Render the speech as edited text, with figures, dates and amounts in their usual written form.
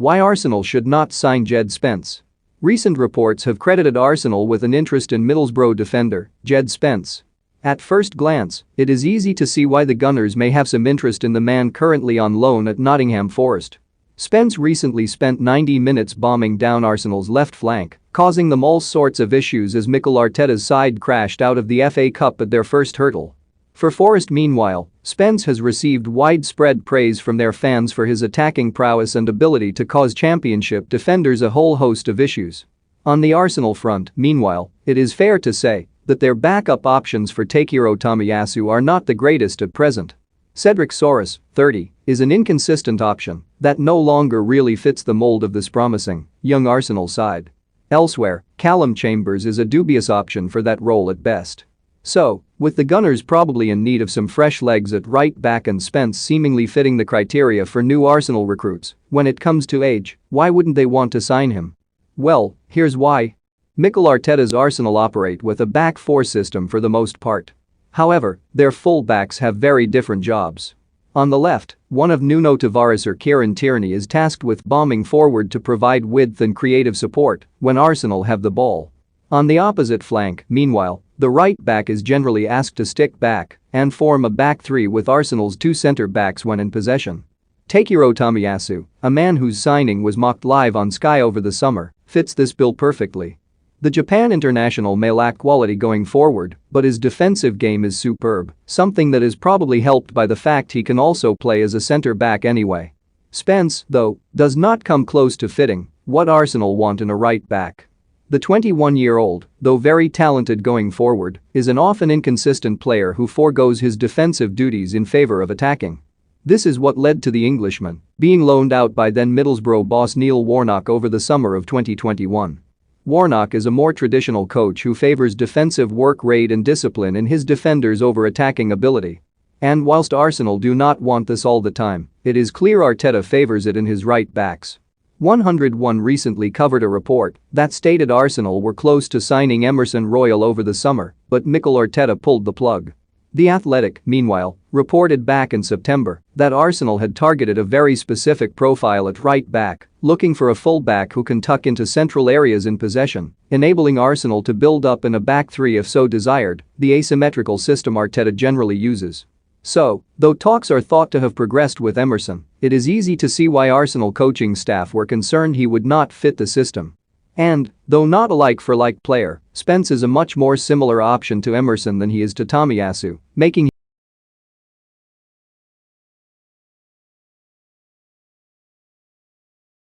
Why Arsenal should not sign Djed Spence. Recent reports have credited Arsenal with an interest in Middlesbrough defender, Djed Spence. At first glance, it is easy to see why the Gunners may have some interest in the man currently on loan at Nottingham Forest. Spence recently spent 90 minutes bombing down Arsenal's left flank, causing them all sorts of issues as Mikel Arteta's side crashed out of the FA Cup at their first hurdle. For Forest, meanwhile, Spence has received widespread praise from their fans for his attacking prowess and ability to cause championship defenders a whole host of issues. On the Arsenal front, meanwhile, it is fair to say that their backup options for Takehiro Tomiyasu are not the greatest at present. Cedric Soares, 30, is an inconsistent option that no longer really fits the mold of this promising, young Arsenal side. Elsewhere, Callum Chambers is a dubious option for that role at best. So, with the Gunners probably in need of some fresh legs at right back and Spence seemingly fitting the criteria for new Arsenal recruits, when it comes to age, why wouldn't they want to sign him? Well, here's why. Mikel Arteta's Arsenal operate with a back four system for the most part. However, their full-backs have very different jobs. On the left, one of Nuno Tavares or Kieran Tierney is tasked with bombing forward to provide width and creative support when Arsenal have the ball. On the opposite flank, meanwhile, the right back is generally asked to stick back and form a back three with Arsenal's two centre-backs when in possession. Takehiro Tomiyasu, a man whose signing was mocked live on Sky over the summer, fits this bill perfectly. The Japan international may lack quality going forward, but his defensive game is superb, something that is probably helped by the fact he can also play as a centre-back anyway. Spence, though, does not come close to fitting what Arsenal want in a right back. The 21-year-old, though very talented going forward, is an often inconsistent player who forgoes his defensive duties in favor of attacking. This is what led to the Englishman being loaned out by then Middlesbrough boss Neil Warnock over the summer of 2021. Warnock is a more traditional coach who favors defensive work rate and discipline in his defenders over attacking ability. And whilst Arsenal do not want this all the time, it is clear Arteta favors it in his right backs. 101 recently covered a report that stated Arsenal were close to signing Emerson Royal over the summer, but Mikel Arteta pulled the plug. The Athletic, meanwhile, reported back in September that Arsenal had targeted a very specific profile at right back, looking for a full-back who can tuck into central areas in possession, enabling Arsenal to build up in a back three if so desired, the asymmetrical system Arteta generally uses. So, though talks are thought to have progressed with Emerson, it is easy to see why Arsenal coaching staff were concerned he would not fit the system. And, though not a like-for-like player, Spence is a much more similar option to Emerson than he is to Tomiyasu, making